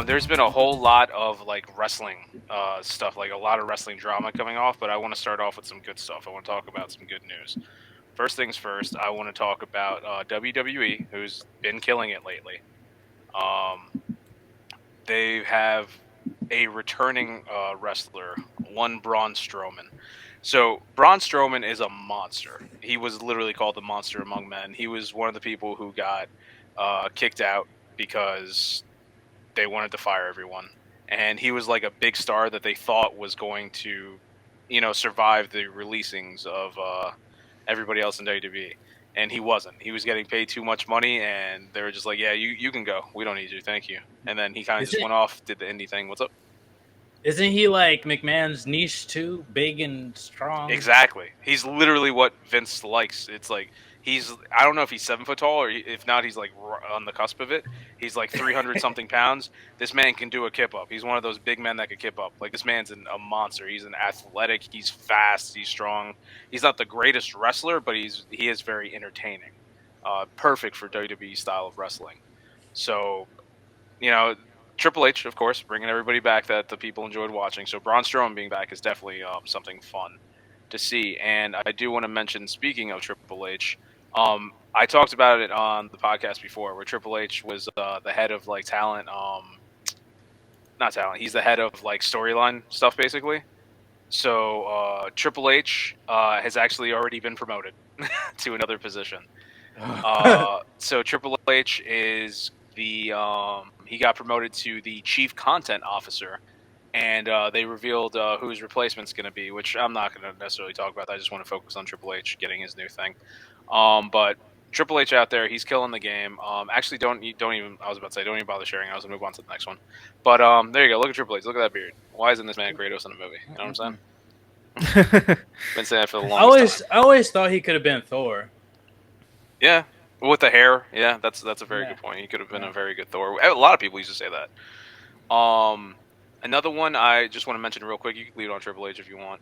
There's been a whole lot of like wrestling stuff, like a lot of wrestling drama coming off, but I want to start off with some good stuff. I want to talk about some good news. First things first, I want to talk about WWE, who's been killing it lately. Um, they have a returning wrestler, one Braun Strowman. So Braun Strowman is a monster. He was literally called the Monster Among Men. He was one of the people who got kicked out because they wanted to fire everyone, and he was like a big star that they thought was going to, survive the releasings of everybody else in WWE. And he wasn't. He was getting paid too much money, and they were just like, "Yeah, you can go. We don't need you. Thank you." And then he kind of just went off, did the indie thing. What's up? Isn't he like McMahon's niche too? Big and strong? Exactly. He's literally what Vince likes. It's like I don't know if he's 7 foot tall, or if not, he's like on the cusp of it. He's like 300 something pounds. This man can do a kip up. He's one of those big men that can kip up. Like, this man's a monster. He's an athletic. He's fast. He's strong. He's not the greatest wrestler, but he is very entertaining. Perfect for WWE style of wrestling. So, you know, Triple H, of course, bringing everybody back that the people enjoyed watching. So Braun Strowman being back is definitely something fun to see. And I do want to mention, speaking of Triple H, I talked about it on the podcast before, where Triple H was the head of like talent, not talent. He's the head of like storyline stuff, basically. So Triple H has actually already been promoted to another position. So Triple H is he got promoted to the chief content officer, and they revealed who his replacement's going to be, which I'm not going to necessarily talk about. I just want to focus on Triple H getting his new thing. But Triple H out there, he's killing the game. Actually, don't even. I was about to say, don't even bother sharing. I was going to move on to the next one. But there you go. Look at Triple H. Look at that beard. Why isn't this man Kratos in a movie? You know what I'm saying? Been saying that for the longest time. I always thought he could have been Thor. Yeah, with the hair. Yeah, that's a very good point. He could have been a very good Thor. A lot of people used to say that. Another one I just want to mention real quick. You can lead on Triple H if you want.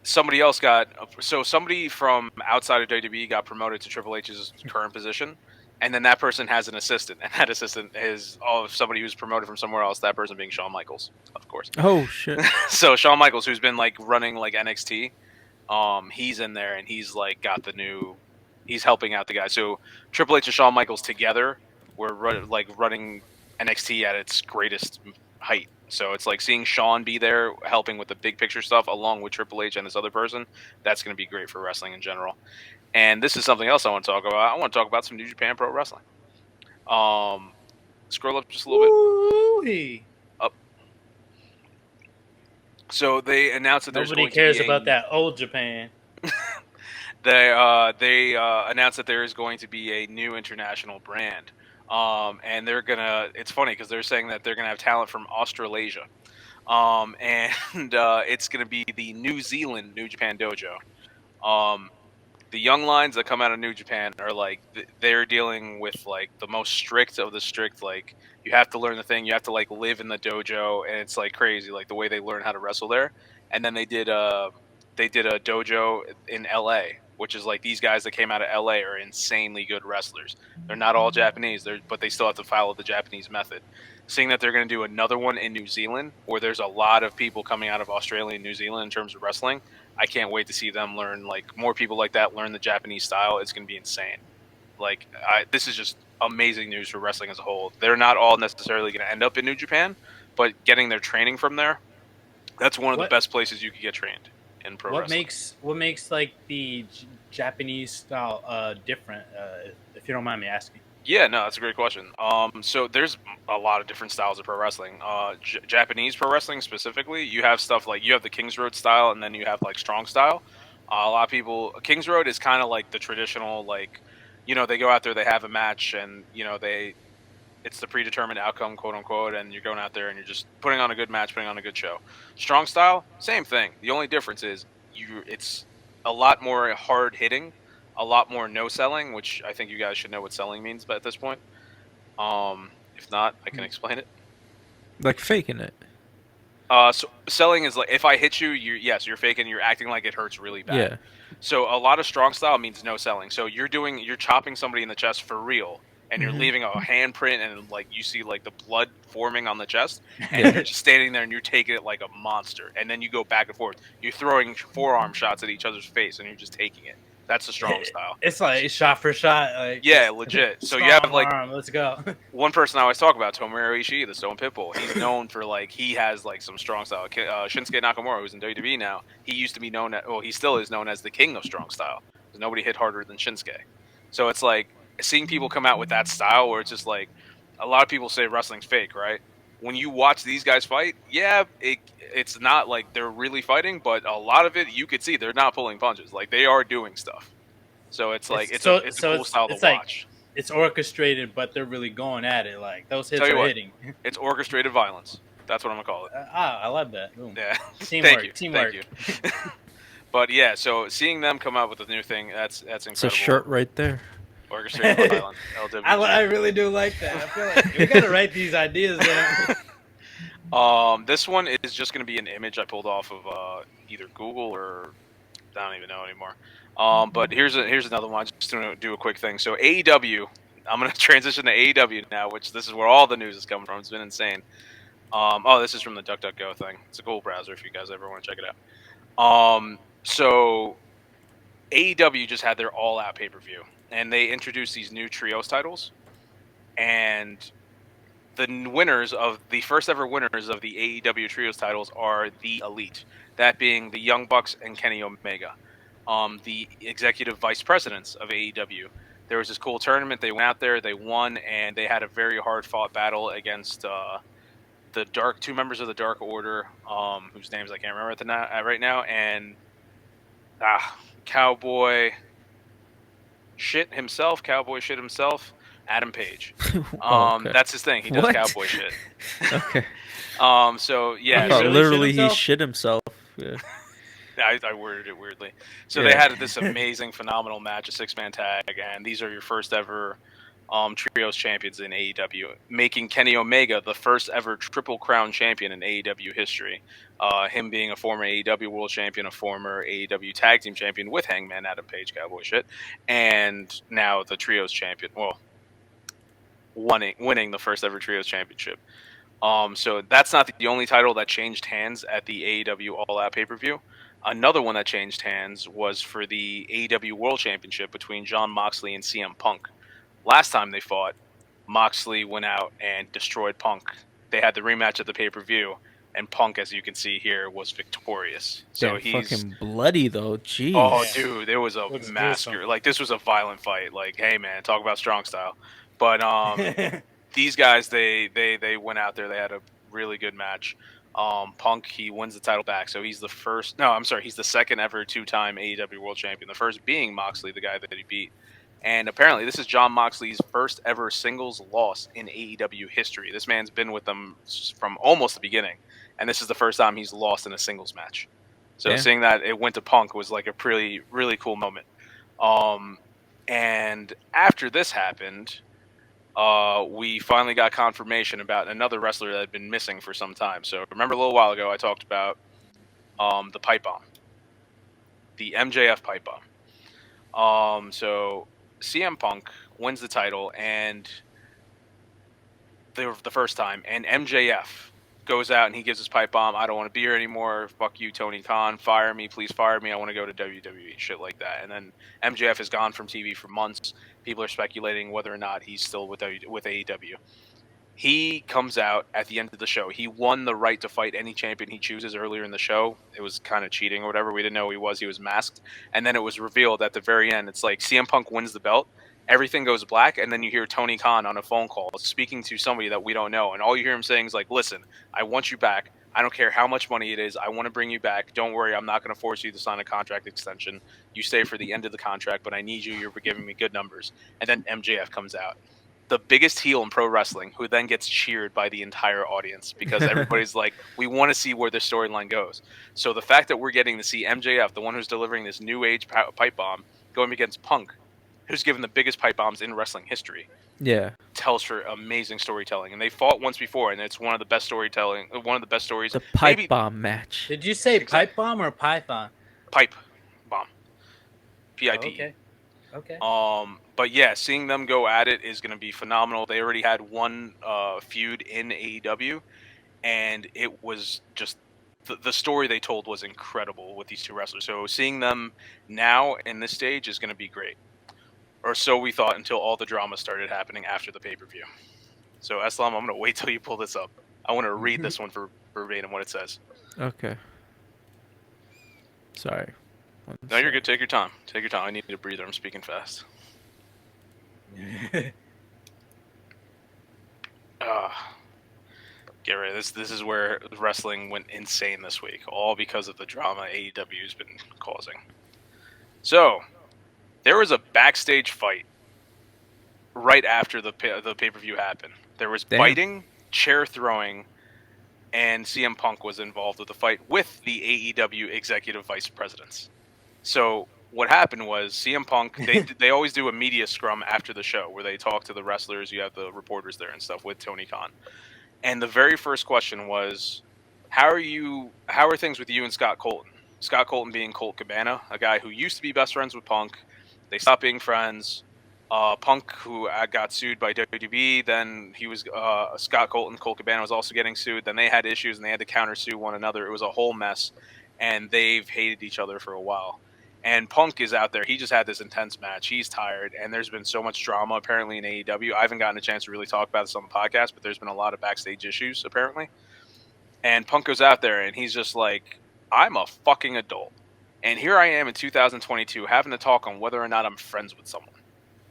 Somebody else somebody from outside of WWE got promoted to Triple H's current position, and then that person has an assistant, and that assistant is somebody who's promoted from somewhere else. That person being Shawn Michaels, of course. Oh shit! So Shawn Michaels, who's been like running like NXT, he's in there, and he's like got the new. He's helping out the guy. So Triple H and Shawn Michaels together were running NXT at its greatest height. So it's like seeing Shawn be there helping with the big picture stuff along with Triple H and this other person. That's going to be great for wrestling in general. And this is something else I want to talk about. I want to talk about some New Japan Pro Wrestling. Scroll up just a little bit. Up. So they announced that nobody cares about that old Japan. They announced that there is going to be a new international brand. And they're gonna. It's funny because they're saying that they're gonna have talent from Australasia, and it's gonna be the New Zealand New Japan Dojo. The young lines that come out of New Japan are like they're dealing with like the most strict of the strict. Like, you have to learn the thing, you have to like live in the dojo, and it's like crazy, like the way they learn how to wrestle there. And then they did a dojo in LA, which is like these guys that came out of LA are insanely good wrestlers. They're not all Japanese, but they still have to follow the Japanese method. Seeing that they're going to do another one in New Zealand, where there's a lot of people coming out of Australia and New Zealand in terms of wrestling, I can't wait to see them learn, like more people like that learn the Japanese style. It's going to be insane. Like, this is just amazing news for wrestling as a whole. They're not all necessarily going to end up in New Japan, but getting their training from there, that's one of the best places you could get trained in pro wrestling. What makes like the Japanese style different? If you don't mind me asking. Yeah, no, that's a great question. So there's a lot of different styles of pro wrestling. Japanese pro wrestling specifically, you have stuff like you have the King's Road style, and then you have like strong style. A lot of people, King's Road is kind of like the traditional, like, they go out there, they have a match, and it's the predetermined outcome, quote unquote, and you're going out there and you're just putting on a good match, putting on a good show. Strong style, same thing. The only difference is it's a lot more hard hitting, a lot more no selling, which I think you guys should know what selling means at this point. If not, I can explain it. Like faking it. So selling is like, if I hit you, you're faking. You're acting like it hurts really bad. Yeah. So a lot of strong style means no selling. So you're chopping somebody in the chest for real, and you're leaving a handprint, and like you see like the blood forming on the chest, and Yeah. you're just standing there and you're taking it like a monster, and then you go back and forth. You're throwing forearm shots at each other's face, and you're just taking it. That's the strong style. It's like shot for shot. Like, Yeah, legit. So you have like arm. Let's go. one person I always talk about, Tomohiro Ishii, the Stone Pitbull. He's known for like he has like some strong style. Shinsuke Nakamura, who's in WWE now, he used to be known as, well, he still is known as the king of strong style. Because nobody hit harder than Shinsuke. So it's like seeing people come out with that style, where it's just like a lot of people say wrestling's fake, right? When you watch these guys fight, yeah, it's not like they're really fighting, but a lot of it you could see they're not pulling punches. Like they are doing stuff. So it's like it's a cool style to watch. It's orchestrated, but they're really going at it. Like those hits are hitting. It's orchestrated violence. That's what I'm gonna call it. I love that. Boom. Yeah. Teamwork. Thank you. But yeah, so seeing them come out with a new thing, that's incredible. It's a shirt right there. Orchestrated violence. LWG. I really do like that. I feel like we gotta write these ideas down. This one is just gonna be an image I pulled off of either Google or I don't even know anymore. But here's another one. Just to do a quick thing. So AEW, I'm gonna transition to AEW now, which this is where all the news is coming from. It's been insane. This is from the DuckDuckGo thing. It's a cool browser if you guys ever want to check it out. So AEW just had their All Out pay-per-view, and they introduced these new trios titles, and the winners of the first ever winners of the AEW trios titles are the Elite, that being the Young Bucks and Kenny Omega, the executive vice presidents of AEW. There was this cool tournament. They went out there, they won, and they had a very hard fought battle against the two members of the Dark Order, whose names I can't remember right now, and Cowboy shit himself, Adam Page. Okay. That's his thing. He does What? cowboy shit. Okay. So yeah, I thought so literally he shit himself. Yeah. I worded it weirdly. So they had this amazing, phenomenal match, a 6-man tag, and these are your first ever trios champions in AEW, making Kenny Omega the first ever Triple Crown champion in AEW history. Him being a former AEW World Champion, a former AEW Tag Team Champion with Hangman Adam Page, cowboy shit, and now the trios champion. Well, winning the first ever trios championship. So that's not the only title that changed hands at the AEW All Out pay-per-view. Another one that changed hands was for the AEW World Championship between Jon Moxley and CM Punk. Last time they fought, Moxley went out and destroyed Punk. They had the rematch at the pay-per-view, and Punk, as you can see here, was victorious. So he's fucking bloody though. Jeez. Oh, dude, there was a Looks massacre. gruesome. Like this was a violent fight. Like, hey man, talk about strong style. But these guys, they went out there. They had a really good match. Punk, he wins the title back, so he's the second ever 2-time AEW World Champion. The first being Moxley, the guy that he beat. And apparently, this is Jon Moxley's first ever singles loss in AEW history. This man's been with them from almost the beginning, and this is the first time he's lost in a singles match. So seeing that it went to Punk was like a really, really cool moment. And after this happened, we finally got confirmation about another wrestler that had been missing for some time. So remember a little while ago I talked about the pipe bomb, the MJF pipe bomb. So CM Punk wins the title, and the first time, and MJF goes out and he gives his pipe bomb. I don't want to be here anymore. Fuck you, Tony Khan. Fire me, please fire me. I want to go to WWE. Shit like that. And then MJF is gone from TV for months. People are speculating whether or not he's still with AEW. He comes out at the end of the show. He won the right to fight any champion he chooses earlier in the show. It was kind of cheating or whatever. We didn't know who he was. He was masked. And then it was revealed at the very end. It's like CM Punk wins the belt. Everything goes black. And then you hear Tony Khan on a phone call speaking to somebody that we don't know. And all you hear him saying is like, listen, I want you back. I don't care how much money it is. I want to bring you back. Don't worry. I'm not going to force you to sign a contract extension. You stay for the end of the contract, but I need you. You're giving me good numbers. And then MJF comes out. The biggest heel in pro wrestling, who then gets cheered by the entire audience because everybody's like, we want to see where this storyline goes. So the fact that we're getting to see MJF, the one who's delivering this new age pipe bomb, going against Punk, who's given the biggest pipe bombs in wrestling history, tells for amazing storytelling. And they fought once before, and it's one of the best stories. The pipe bomb match. Did you say pipe bomb or python? Pipe bomb. PIP. Oh, okay. Okay. But yeah, seeing them go at it is going to be phenomenal. They already had one feud in AEW, and it was just the story they told was incredible with these two wrestlers. So seeing them now in this stage is going to be great. Or so we thought until all the drama started happening after the pay-per-view. So Eslam, I'm going to wait till you pull this up. I want to read this one for verbatim what it says. Okay. Sorry. No, you're good. Take your time. Take your time. I need a breather. I'm speaking fast. Get ready. This is where wrestling went insane this week, all because of the drama AEW has been causing. So, there was a backstage fight right after the pay-per-view happened. There was biting, chair throwing, and CM Punk was involved with the fight with the AEW executive vice presidents. So, what happened was CM Punk, they always do a media scrum after the show where they talk to the wrestlers, you have the reporters there and stuff with Tony Khan. And the very first question was, how are things with you and Scott Colton? Scott Colton being Colt Cabana, a guy who used to be best friends with Punk. They stopped being friends. Punk, who got sued by WWE, then he was Scott Colton, Colt Cabana was also getting sued. Then they had issues and they had to countersue one another. It was a whole mess, and they've hated each other for a while. And Punk is out there. He just had this intense match. He's tired, and there's been so much drama apparently in AEW. I haven't gotten a chance to really talk about this on the podcast, but there's been a lot of backstage issues apparently. And Punk goes out there, and he's just like, I'm a fucking adult. And here I am in 2022 having to talk on whether or not I'm friends with someone.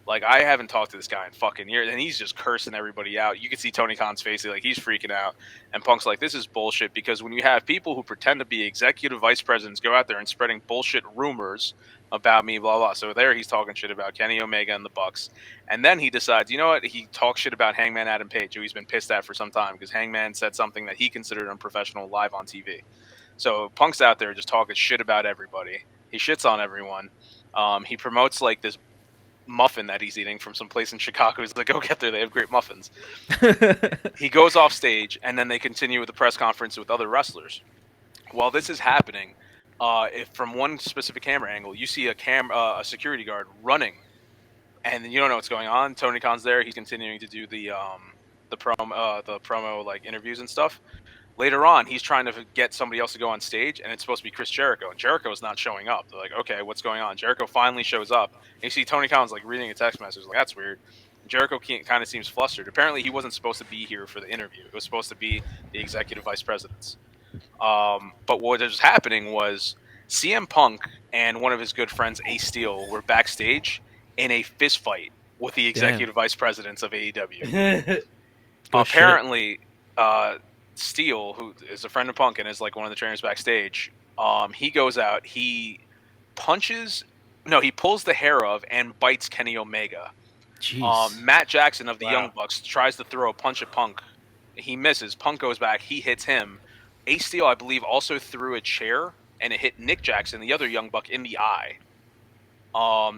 Like, I haven't talked to this guy in fucking years, and he's just cursing everybody out. You can see Tony Khan's face, like, he's freaking out. And Punk's like, this is bullshit, because when you have people who pretend to be executive vice presidents go out there and spreading bullshit rumors about me, blah, blah. So there he's talking shit about Kenny Omega and the Bucks. And then he decides, you know what? He talks shit about Hangman Adam Page, who he's been pissed at for some time, because Hangman said something that he considered unprofessional live on TV. So Punk's out there just talking shit about everybody. He shits on everyone. He promotes, like, this muffin that he's eating from some place in Chicago. He's like, go get there, they have great muffins. He goes off stage, and then they continue with the press conference with other wrestlers. While this is happening, if from one specific camera angle, you see a security guard running, and you don't know what's going on. Tony Khan's there. He's continuing to do the promo like interviews and stuff. Later on, he's trying to get somebody else to go on stage, and it's supposed to be Chris Jericho, and Jericho's not showing up. They're like, okay, what's going on? Jericho finally shows up, and you see Tony Khan's like reading a text message, like, that's weird. Jericho kind of seems flustered. Apparently, he wasn't supposed to be here for the interview. It was supposed to be the executive vice presidents. But what was happening was CM Punk and one of his good friends, Ace Steel, were backstage in a fist fight with the executive vice presidents of AEW. Apparently, Steel, who is a friend of Punk and is like one of the trainers backstage, he goes out, he pulls the hair of and bites Kenny Omega. Matt Jackson of the Young Bucks tries to throw a punch at Punk. He misses. Punk goes back. He hits him. Ace Steel, I believe, also threw a chair, and it hit Nick Jackson, the other Young Buck, in the eye.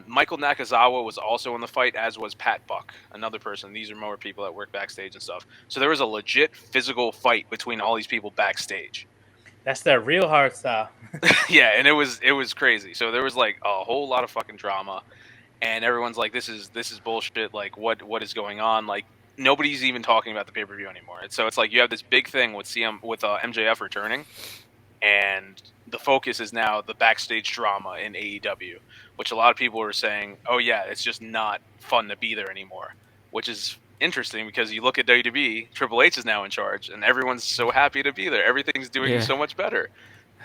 Michael Nakazawa was also in the fight, as was Pat Buck, another person. These are more people that work backstage and stuff. So there was a legit physical fight between all these people backstage. That's that real hard style. Yeah, and it was crazy. So there was like a whole lot of fucking drama, and everyone's like, this is bullshit. Like, what is going on? Like, nobody's even talking about the pay-per-view anymore. So it's like you have this big thing with MJF returning, and the focus is now the backstage drama in AEW, which a lot of people are saying, oh yeah, it's just not fun to be there anymore, which is interesting because you look at WWE, Triple H is now in charge, and everyone's so happy to be there. Everything's doing so much better.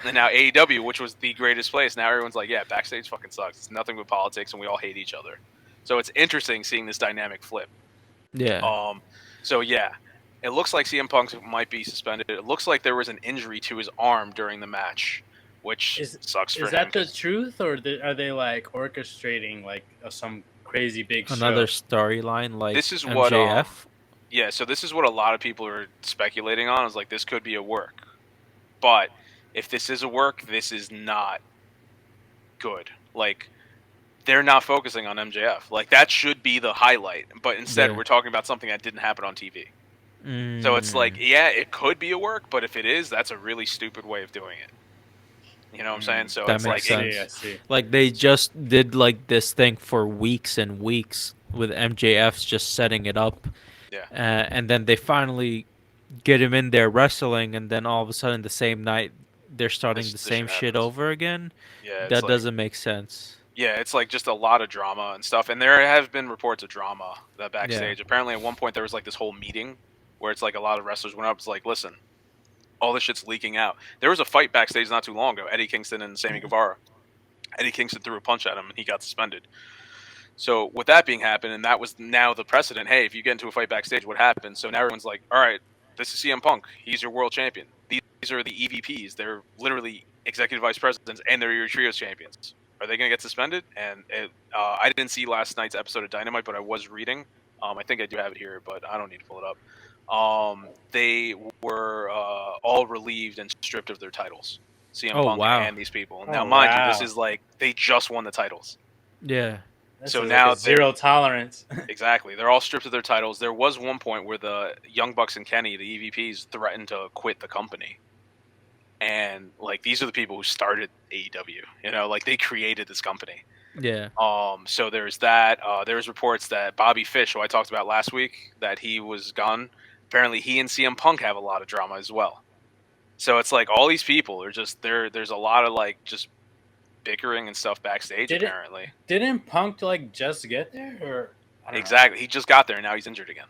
And now AEW, which was the greatest place, now everyone's like, yeah, backstage fucking sucks. It's nothing but politics, and we all hate each other. So it's interesting seeing this dynamic flip. Yeah. So yeah, it looks like CM Punk might be suspended. It looks like there was an injury to his arm during the match, which sucks for him. Is that the truth, or are they like orchestrating like some crazy big another storyline like this is MJF? What so this is what a lot of people are speculating on, is like this could be a work. But if this is a work, this is not good. Like, they're not focusing on MJF. Like, that should be the highlight, but instead we're talking about something that didn't happen on TV. So it's like, yeah, it could be a work, but if it is, that's a really stupid way of doing it. You know what I'm saying? So That it's makes like sense. I see. Like they just did like this thing for weeks and weeks with MJF's just setting it up, yeah, and then they finally get him in there wrestling, and then all of a sudden the same night they're starting the this same shit shit happens. over again. Yeah, it's That like doesn't make sense. yeah, it's like just a lot of drama and stuff. And there have been reports of drama that Yeah. backstage. Apparently, at one point there was like this whole meeting where it's like a lot of wrestlers went up. It's like, listen, all this shit's leaking out. There was a fight backstage not too long ago. Eddie Kingston and Sammy Guevara. Eddie Kingston threw a punch at him and he got suspended. So with that being happened, and that was now the precedent. Hey, if you get into a fight backstage, what happens? So now everyone's like, all right, this is CM Punk. He's your world champion. These are the EVPs. They're literally executive vice presidents, and they're your trios champions. Are they going to get suspended? And I didn't see last night's episode of Dynamite, but I was reading. I think I do have it here, but I don't need to pull it up. They were all relieved and stripped of their titles. CM Oh, Punk wow. and these people. Oh, Now, mind you, this wow. is like they just won the titles. Yeah. This So is now like a zero tolerance. Exactly. They're all stripped of their titles. There was one point where the Young Bucks and Kenny, the EVPs, threatened to quit the company. And like these are the people who started AEW. You know, like they created this company. Yeah. So there's that. There's reports that Bobby Fish, who I talked about last week, that he was gone. Apparently he and CM Punk have a lot of drama as well. So it's like all these people are just there. There's a lot of like just bickering and stuff backstage. Apparently, Didn't Punk like just get there, or I don't exactly. He just got there and now he's injured again.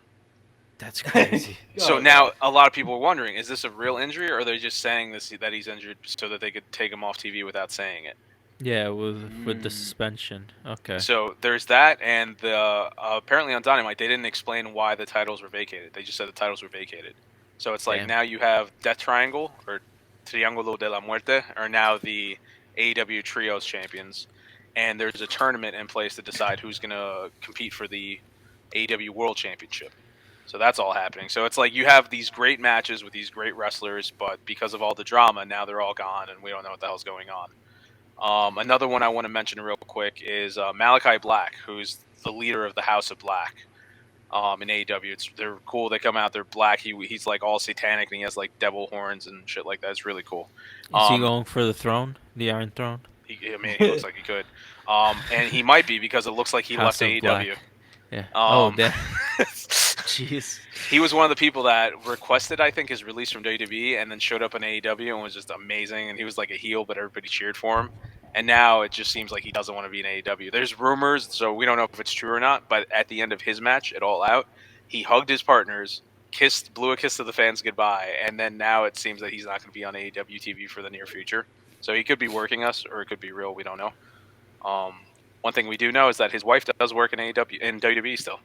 That's crazy. So Oh, now a lot of people are wondering: is this a real injury, or are they just saying this that he's injured so that they could take him off TV without saying it? Yeah, with the suspension. Okay. So there's that, and the apparently on Dynamite they didn't explain why the titles were vacated. They just said the titles were vacated. So it's like Damn. now you have Death Triangle or Triángulo de la Muerte are now the AEW Trios champions, and there's a tournament in place to decide who's going to compete for the AEW World Championship. So that's all happening. So it's like you have these great matches with these great wrestlers, but because of all the drama, now they're all gone, and we don't know what the hell's going on. Another one I want to mention real quick is Malachi Black, who's the leader of the House of Black in AEW. They're cool. They come out, they're black. He's like all satanic, and he has like devil horns and shit like that. It's really cool. Is he going for the throne, the Iron Throne? He looks like he could. And he might be because it looks like he House left of AEW. Black. Yeah. Jeez. He was one of the people that requested, I think, his release from WWE and then showed up in AEW and was just amazing. And he was like a heel, but everybody cheered for him. And now it just seems like he doesn't want to be in AEW. There's rumors, so we don't know if it's true or not. But at the end of his match at All Out, he hugged his partners, blew a kiss to the fans goodbye, and then now it seems that he's not going to be on AEW TV for the near future. So he could be working us, or it could be real. We don't know. One thing we do know is that his wife does work in AEW in WWE still.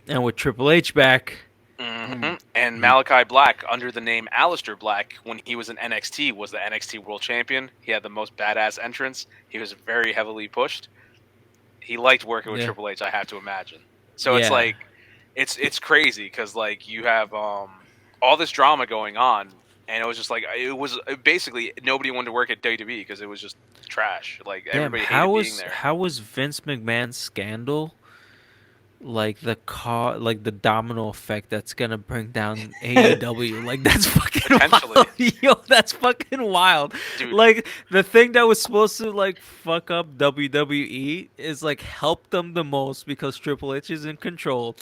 And with Triple H back. Mm-hmm. And Malachi Black, under the name Aleister Black, when he was in NXT, was the NXT World Champion. He had the most badass entrance. He was very heavily pushed. He liked working with Triple H, I have to imagine. So it's like, it's crazy because like you have all this drama going on, and it was just like it was basically nobody wanted to work at WWE because it was just trash. Like everybody hated being there. How was Vince McMahon's scandal? Like the domino effect that's gonna bring down AEW. Like that's fucking wild. Yo, that's fucking wild. Dude. Like the thing that was supposed to like fuck up WWE is like help them the most because Triple H is in control,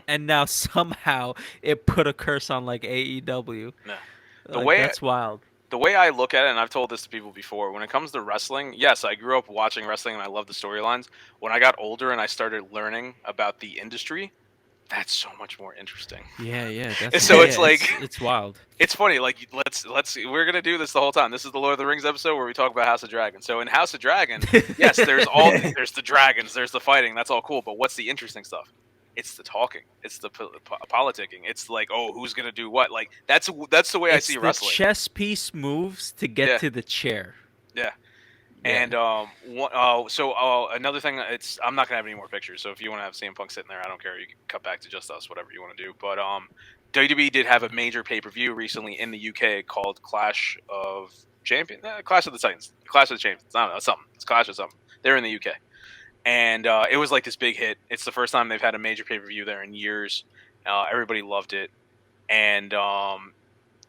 and now somehow it put a curse on like AEW. No. That's wild. The way I look at it, and I've told this to people before, when it comes to wrestling, yes, I grew up watching wrestling and I love the storylines. When I got older and I started learning about the industry, that's so much more interesting. Yeah. It's like it's wild. It's funny. Like let's we're gonna do this the whole time. This is the Lord of the Rings episode where we talk about House of Dragon. So in House of Dragon, yes, there's the dragons, there's the fighting. That's all cool. But what's the interesting stuff? It's the talking. It's the politicking. It's like, oh, who's gonna do what? Like that's the way I see wrestling. It's the chess piece moves to get to the chair. Yeah. And another thing, I'm not gonna have any more pictures. So if you want to have CM Punk sitting there, I don't care. You can cut back to just us, whatever you want to do. But WWE did have a major pay-per-view recently in the UK called Clash of the Titans, Clash of the Champions. I don't know, something. It's Clash of something. They're in the UK. And it was like this big hit. It's the first time they've had a major pay-per-view there in years. Everybody loved it. And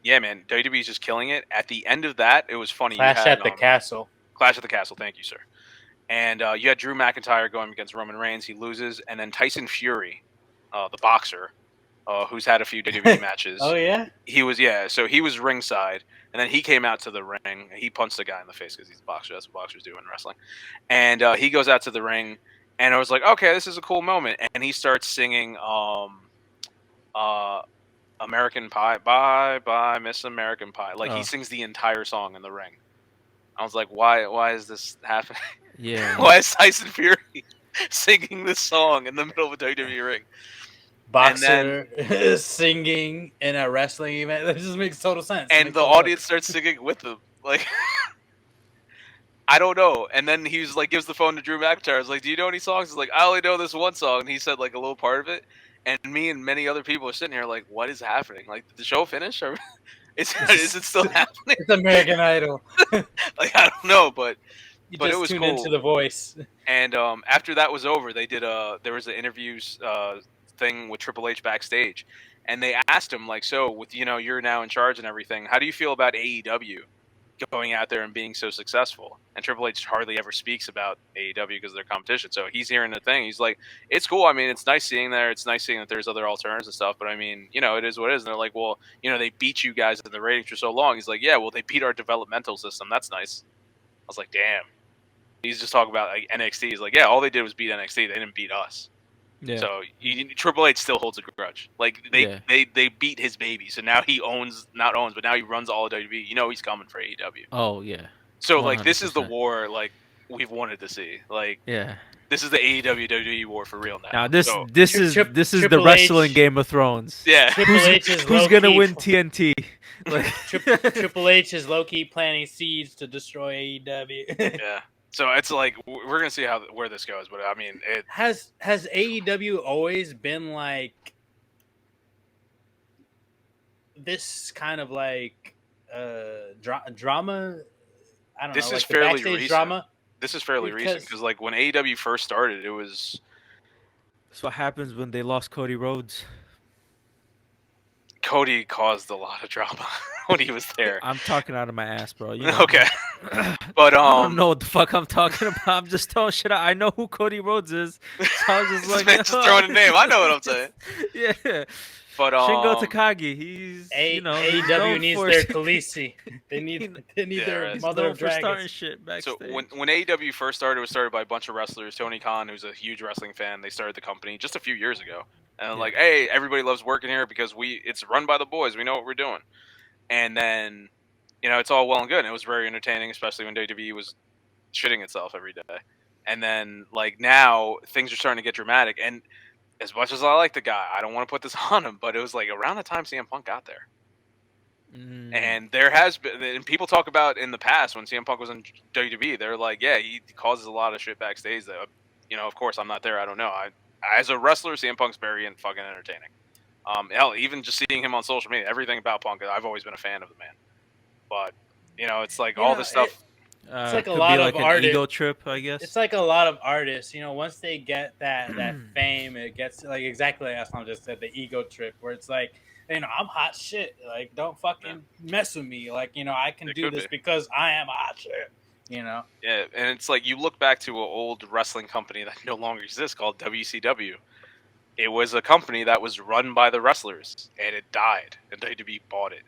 Yeah, man, WWE's just killing it. At the end of that, it was funny. Clash you had at the Castle. Clash at the Castle. Thank you, sir. And you had Drew McIntyre going against Roman Reigns. He loses, and then Tyson Fury, the boxer, who's had a few WWE matches. Oh yeah. So he was ringside, and then he came out to the ring. He punched the guy in the face because he's a boxer. That's what boxers do in wrestling. And he goes out to the ring, and I was like, okay, this is a cool moment. And he starts singing American Pie, bye bye Miss American Pie. Like he sings the entire song in the ring. I was like, why is this happening? Yeah. Why is Tyson Fury singing this song in the middle of a WWE ring? Boxer singing in a wrestling event. That just makes total sense. And the audience starts singing with them. Like, I don't know. And then he was like, gives the phone to Drew McIntyre. I was like, do you know any songs? He's like, I only know this one song. And he said like a little part of it. And me and many other people are sitting here like, what is happening? Like, did the show finish? Or is it still happening? It's American Idol. Like, I don't know, but You it just was tune cool. into The Voice. And after that was over, they did there was an interviews thing with Triple H backstage, and they asked him like, so with you're now in charge and everything, how do you feel about AEW going out there and being so successful? And Triple H hardly ever speaks about AEW because of their competition. So he's hearing the thing. He's like, it's cool. I mean, it's nice seeing there. It's nice seeing that there's other alternatives and stuff. But I mean, it is what it is. And they're like, well, they beat you guys in the ratings for so long. He's like, yeah, well, they beat our developmental system. That's nice. I was like, damn. He's just talking about like NXT. He's like, yeah, all they did was beat NXT. They didn't beat us. Yeah. So Triple H still holds a grudge. Like they beat his baby. So now he but now he runs all of WWE. He's coming for AEW. Oh yeah. So 100%. Like this is the war like we've wanted to see. Like this is the AEW WWE war for real now. Now this is the wrestling Game of Thrones. Yeah. Triple H is who's gonna win TNT? Like Triple H is low-key planting seeds to destroy AEW. Yeah. So it's like we're gonna see where this goes, but I mean, has AEW always been like this kind of like drama? I don't know. This is like fairly recent. Drama. This is fairly recent because like when AEW first started, it was. That's what happens when they lost Cody Rhodes. Cody caused a lot of drama when he was there. I'm talking out of my ass, bro. Okay. But I don't know what the fuck I'm talking about. I'm just throwing shit out. I know who Cody Rhodes is. So I was just like, just throwing a name. I know what I'm saying. Yeah. But Shingo Takagi, he's AEW needs their Khaleesi. They need their mother of dragons. Starting shit backstage. So when AEW first started, it was started by a bunch of wrestlers. Tony Khan, who's a huge wrestling fan, they started the company just a few years ago. And like, hey, everybody loves working here because it's run by the boys. We know what we're doing. And then, it's all well and good. And it was very entertaining, especially when WWE was shitting itself every day. And then, like, now things are starting to get dramatic. And as much as I like the guy, I don't want to put this on him, but it was like around the time CM Punk got there. And there has been, and people talk about in the past when CM Punk was in WWE, they're like, yeah, he causes a lot of shit backstage that, of course I'm not there. I don't know. As a wrestler, CM Punk's very fucking entertaining. Hell, even just seeing him on social media, everything about Punk, I've always been a fan of the man. But it's like all this stuff. It's like a lot of artists. Ego trip, I guess. It's like a lot of artists. Once they get that fame, it gets like exactly like Eslam just said, the ego trip, where it's like, I'm hot shit. Like, don't fucking mess with me. Like, I can do this because I am hot shit. Yeah, and it's like you look back to an old wrestling company that no longer exists called WCW. It was a company that was run by the wrestlers, and it died, and WWE bought it.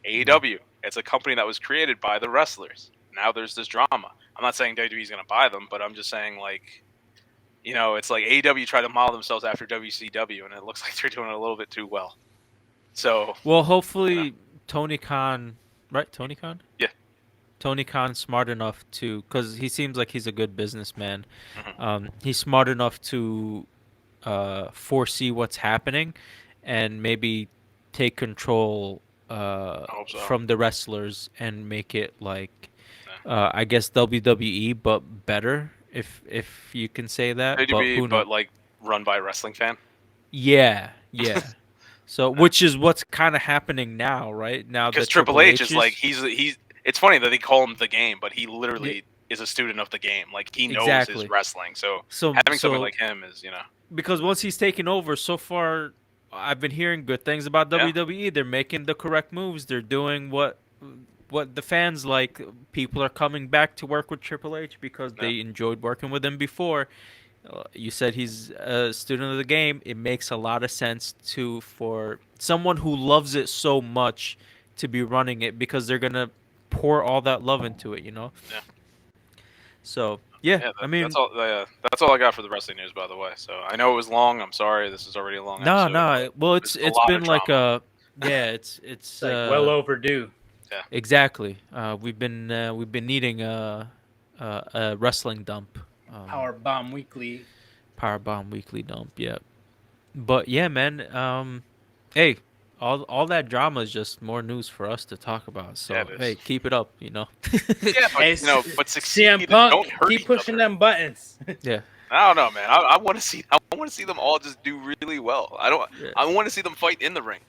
AEW, it's a company that was created by the wrestlers. Now there's this drama. I'm not saying WWE's going to buy them, but I'm just saying, like, it's like AEW tried to model themselves after WCW, and it looks like they're doing it a little bit too well. So, well, hopefully Tony Khan, right? Tony Khan? Yeah. Tony Khan's smart enough to, because he seems like he's a good businessman. He's smart enough to foresee what's happening and maybe take control from the wrestlers and make it like, I guess WWE, but better, if you can say that. WWE, but like run by a wrestling fan. Yeah. So, which is what's kind of happening now, right? Now because Triple H is like he's. It's funny that they call him the game, but he literally is a student of the game. Like he knows his wrestling. So having somebody like him is, because once he's taken over, so far, I've been hearing good things about Yeah. WWE. They're making the correct moves. They're doing what the fans like. People are coming back to work with Triple H because they enjoyed working with him before. You said he's a student of the game. It makes a lot of sense for someone who loves it so much to be running it because they're gonna pour all that love into it, you know. Yeah. So yeah, Yeah, I mean, that's all. That's all I got for the wrestling news, by the way. So I know it was long. I'm sorry. This is already a long no, episode. no. Well, it's there's a lot been of like drama. it's It's like well overdue. Yeah. exactly. We've been needing a wrestling dump. PowerBomb Weekly. PowerBomb weekly dump. Yeah. But yeah, man. Hey, all that drama is just more news for us to talk about. So Yeah, it is. hey, keep it up. You know. Yeah, but, Hey, but succeed. CM and Punk, don't hurt keep each pushing other. them buttons. Yeah. I don't know, man. I want to see. I want to see them all just do really well. Yeah. I want to see them fight in the ring.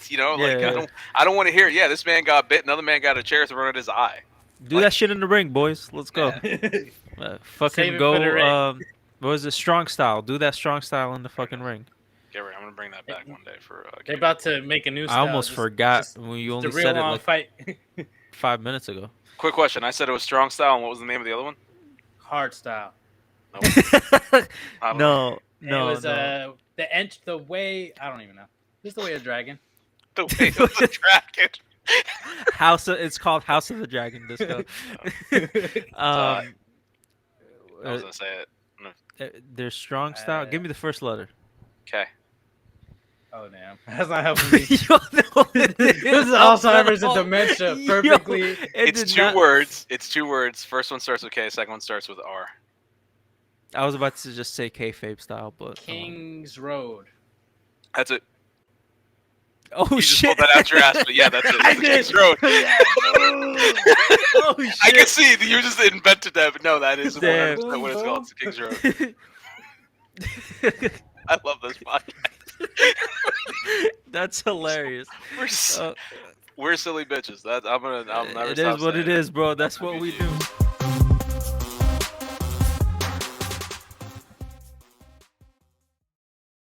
You know, like Yeah. I don't want to hear. Yeah, this man got bit. Another man got a chair thrown at his eye. Do that shit in the ring, boys. Let's go. Fucking Save it go. for the ring. What was it? Strong style. Do that strong style in the fucking ring. Get ready. I'm gonna bring that back one day for. They're about to make a new I style. almost forgot when you only the real said it long like fight. 5 minutes ago. Quick question. I said it was strong style, and what was the name of the other one? Hard style. I don't know. No, It was no. the way I don't even know. Just the way of dragon. The way of the dragon. It's called House of the Dragon Disco. I was gonna say it. Their strong style. Give me the first letter. Okay. Oh damn, that's not helping me. Yo, no, This is Alzheimer's and dementia perfectly. It's two words. It's two words. First one starts with K. Second one starts with R. I was about to just say kayfabe style, but King's Road. That's it. oh You just shit! pulled that out your ass, but yeah, that's it. I It's did. King's Road. Oh shit! I can see that you just invented that, but no, that is Damn. 100% what it's called. It's King's Road. I love this podcast. That's hilarious. We're silly bitches. I'm never It stop is what saying it is, bro. That's what we do.